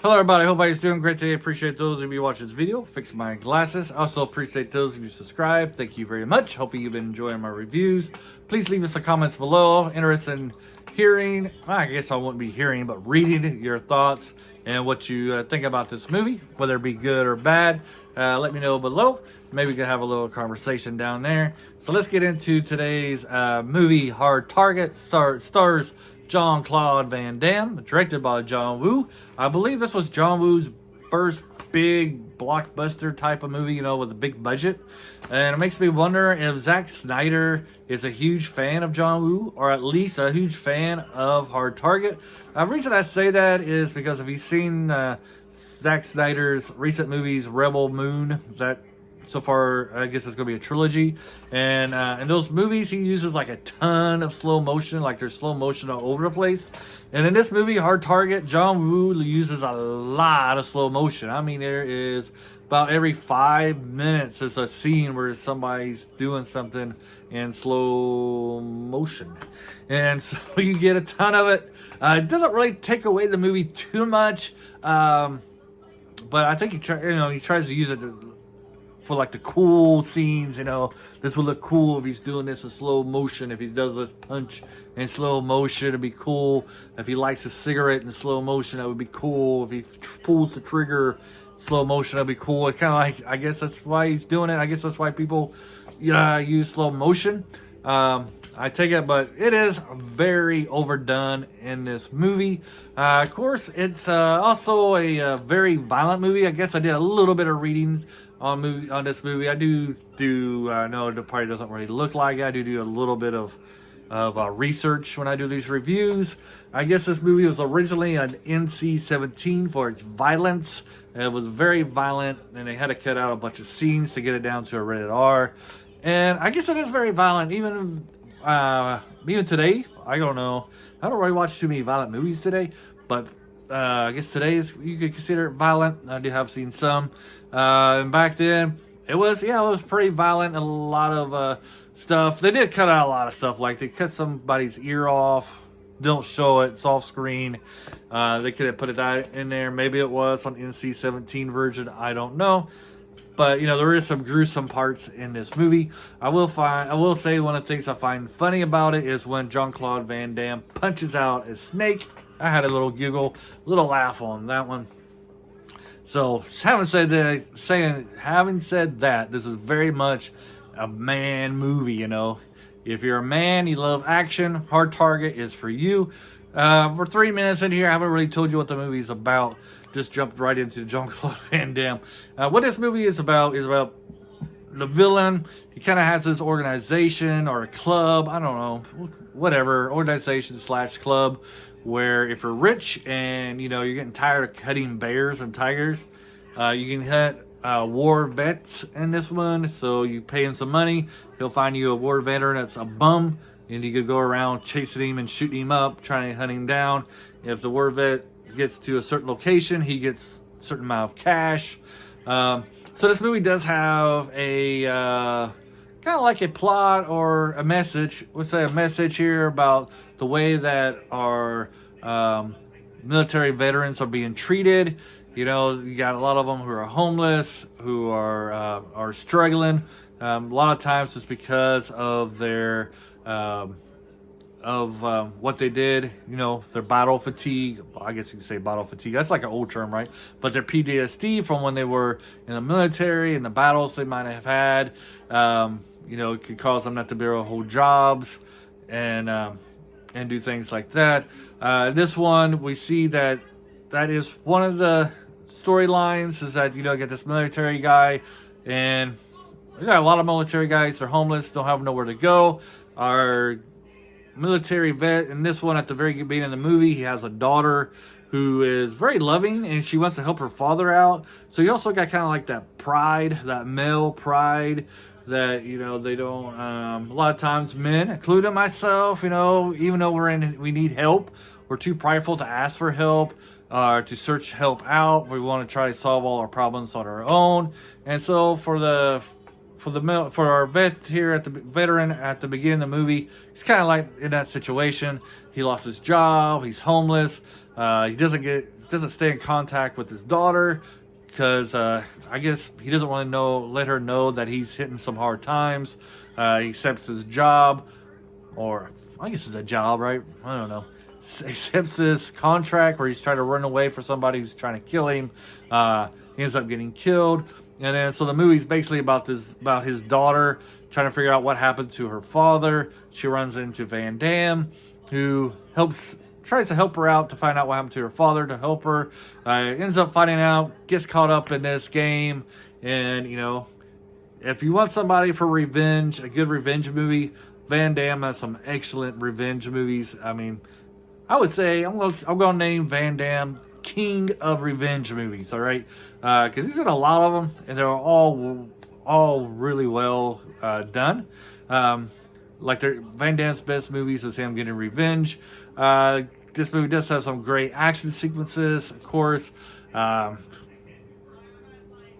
Hello everybody, hope everybody's doing great today. Appreciate those of you watching this video. Fix my glasses. Also appreciate those of you subscribe. Thank you very much. Hope you've been enjoying my reviews. Please leave us the comments below. Interested in hearing, I guess I wouldn't be hearing, but reading your thoughts and what you think about this movie, whether it be good or bad. Let me know below. Maybe we can have a little conversation down there. So let's get into today's movie, Hard Target. Stars Jean-Claude Van Damme, directed by John Woo. I believe this was John Woo's first big blockbuster type of movie, with a big budget. And it makes me wonder if Zack Snyder is a huge fan of John Woo, or at least a huge fan of Hard Target. The reason I say that is because if you've seen Zack Snyder's recent movies, Rebel Moon, that so far, I guess it's going to be a trilogy. And in those movies, he uses like a ton of slow motion, like there's slow motion all over the place. And in this movie, Hard Target, John Woo uses a lot of slow motion. I mean, there is about every 5 minutes, there's a scene where somebody's doing something in slow motion. And so you get a ton of it. It doesn't really take away the movie too much. But I think he tries to use it for like the cool scenes, this would look cool if he's doing this in slow motion. If he does this punch in slow motion, it'd be cool. If he lights a cigarette in slow motion, that would be cool. If he pulls the trigger slow motion, that'd be cool. It kind of like, I guess that's why he's doing it. I guess that's why people use slow motion. I take it, but it is very overdone in this movie. Of course, it's also a very violent movie. I guess I did a little bit of readings on this movie. I I know it probably doesn't really look like it. I do a little bit of research when I do these reviews. I guess this movie was originally an NC-17 for its violence. It was very violent, and they had to cut out a bunch of scenes to get it down to a rated R. And I guess it is very violent, even today. I don't know. I don't really watch too many violent movies today, but I guess today you could consider it violent. I have seen some. And back then, it was pretty violent. A lot of stuff. They did cut out a lot of stuff, like they cut somebody's ear off. Don't show it. It's off screen. They could have put it in there. Maybe it was on NC-17 version. I don't know. But, there is some gruesome parts in this movie. I will say one of the things I find funny about it is when Jean-Claude Van Damme punches out a snake. I had a little giggle, little laugh on that one. So, having said that, this is very much a man movie, If you're a man, you love action, Hard Target is for you. For 3 minutes in here, I haven't really told you what the movie is about. Just jumped right into Jean-Claude Van Damme. What this movie is about the villain. He kind of has this organization or a club, I don't know, whatever, organization / club, where if you're rich and, you're getting tired of cutting bears and tigers, you can hunt war vets in this one. So you pay him some money, he'll find you a war veteran that's a bum, and you could go around chasing him and shooting him up, trying to hunt him down. If the war vet gets to a certain location, he gets a certain amount of cash. So this movie does have a kind of like a plot or a message. Let's say a message here about the way that our military veterans are being treated. You got a lot of them who are homeless, who are struggling. A lot of times it's because of their what they did, their battle fatigue. I guess you could say battle fatigue. That's like an old term, right? But their PTSD from when they were in the military and the battles they might have had. It could cause them not to be able to hold jobs and do things like that. This one, we see that is one of the storylines, is that, get this military guy, and we got a lot of military guys. They're homeless, don't have nowhere to go. Our military vet in this one, at the very beginning of the movie, he has a daughter who is very loving, and she wants to help her father out. So you also got kind of like that pride, that male pride, that they don't a lot of times men, including myself, even though we need help, we're too prideful to ask for help, to search help out. We want to try to solve all our problems on our own. And so for our vet here, at the veteran at the beginning of the movie, he's kind of like in that situation. He lost his job, he's homeless, He doesn't stay in contact with his daughter because I guess he doesn't want to let her know that he's hitting some hard times. He accepts his job, or I guess it's a job, right? I don't know. Accepts this contract where he's trying to run away from somebody who's trying to kill him. He ends up getting killed, and then so the movie's basically about his daughter trying to figure out what happened to her father. She runs into Van Damme, who tries to help her out to find out what happened to her father, to help her. Ends up finding out, gets caught up in this game, and if you want somebody for revenge, a good revenge movie, Van Damme has some excellent revenge movies. I mean, I would say I'm gonna name Van Damme king of revenge movies. All right, because he's in a lot of them, and they're all really well done. Like Van Damme's best movies is him getting revenge. This movie does have some great action sequences, of course. I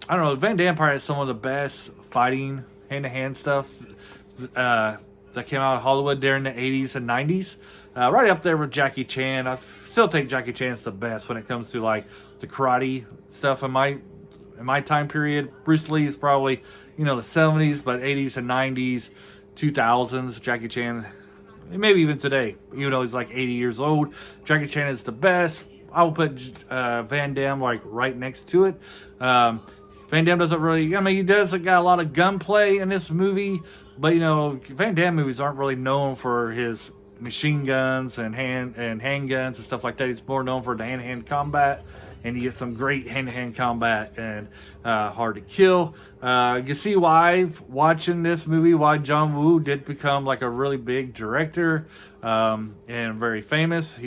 don't know. Van Damme probably has some of the best fighting hand-to-hand stuff that came out of Hollywood during the 80s and 90s. Right up there with Jackie Chan. I still think Jackie Chan's the best when it comes to like the karate stuff in my time period. Bruce Lee is probably, the 70s, but 80s and 90s, 2000s, Jackie Chan, maybe even today, even though he's like 80 years old, Jackie Chan is the best. I will put Van Damme like right next to it. Van Damme doesn't really, he does got a lot of gunplay in this movie, but Van Damme movies aren't really known for his machine guns and handguns and stuff like that. He's more known for the hand-to-hand combat, and you get some great hand-to-hand combat and hard to kill. You see why, watching this movie, why John Woo did become like a really big director and very famous.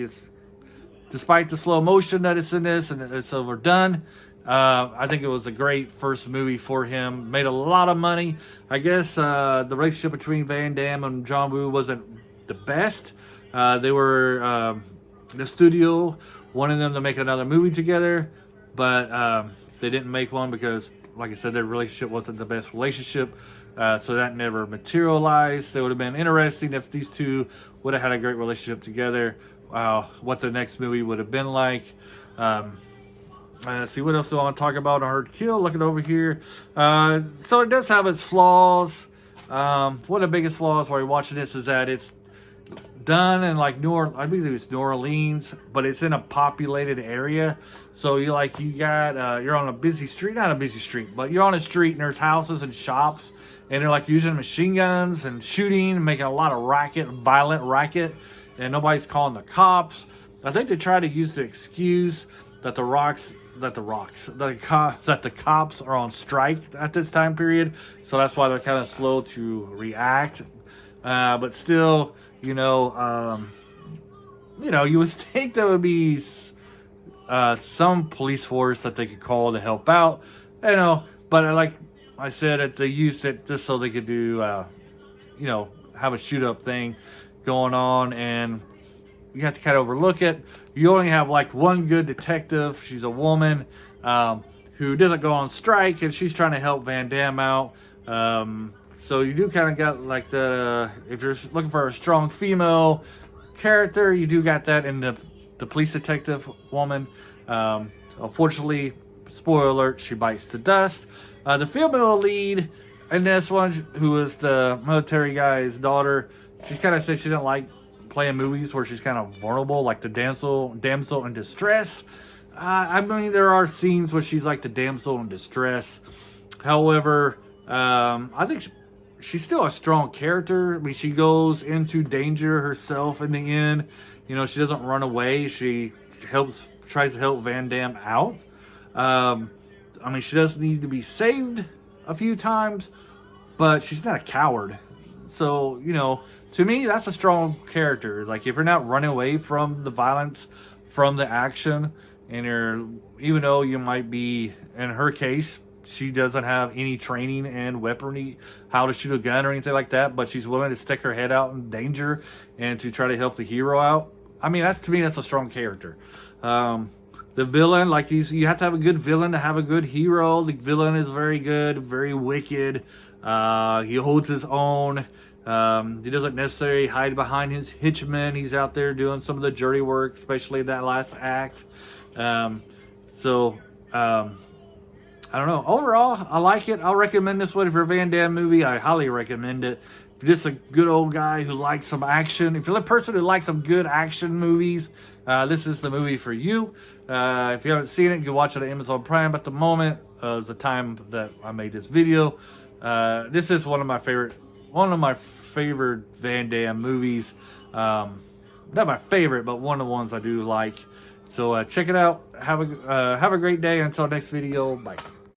Despite the slow motion that is in this and it's overdone, I think it was a great first movie for him. Made a lot of money. I guess the relationship between Van Damme and John Woo wasn't the best. They were the studio wanted them to make another movie together, but they didn't make one because, like I said, their relationship wasn't the best relationship. So that never materialized. It would have been interesting if these two would have had a great relationship together. What the next one would have been like. See, what else do I want to talk about on Hard to Kill? Looking over here. So it does have its flaws. One of the biggest flaws while you're watching this is that it's done in like I believe it's New Orleans, but it's in a populated area. So you're on a busy street, not a busy street, but you're on a street and there's houses and shops, and they're like using machine guns and shooting and making a lot of violent racket, and nobody's calling the cops. I think they try to use the excuse that the cops are on strike at this time period, so that's why they're kind of slow to react. But still, you would think there would be some police force that they could call to help out, But like I said, they used it just so they could do, have a shoot up thing going on, and you have to kind of overlook it. You only have like one good detective. She's a woman who doesn't go on strike, and she's trying to help Van Damme out. So you do kind of got like if you're looking for a strong female character, you do got that in the police detective woman. Unfortunately, spoiler alert, she bites the dust. The female lead in this one, who is the military guy's daughter, she kind of said she didn't like playing movies where she's kind of vulnerable, like the damsel in distress. There are scenes where she's like the damsel in distress. However, I think she's still a strong character. She goes into danger herself in the end. She doesn't run away. She tries to help Van Damme out. She does need to be saved a few times, but she's not a coward. So, to me, that's a strong character. Like, if you're not running away from the violence, from the action, and even though you might be, in her case, she doesn't have any training in weaponry, how to shoot a gun or anything like that, but she's willing to stick her head out in danger and to try to help the hero out. To me, that's a strong character. The villain, you have to have a good villain to have a good hero. The villain is very good, very wicked. He holds his own. He doesn't necessarily hide behind his hitchman. He's out there doing some of the dirty work, especially in that last act. I don't know. Overall, I like it. I'll recommend this one. If you're a Van Damme movie, I highly recommend it. If you're just a good old guy who likes some action, if you're a person who likes some good action movies, this is the movie for you. If you haven't seen it, you can watch it on Amazon Prime at the moment. It's the time that I made this video. This is one of my favorite Van Damme movies. Not my favorite, but one of the ones I do like. So check it out. Have a great day. Until next video. Bye.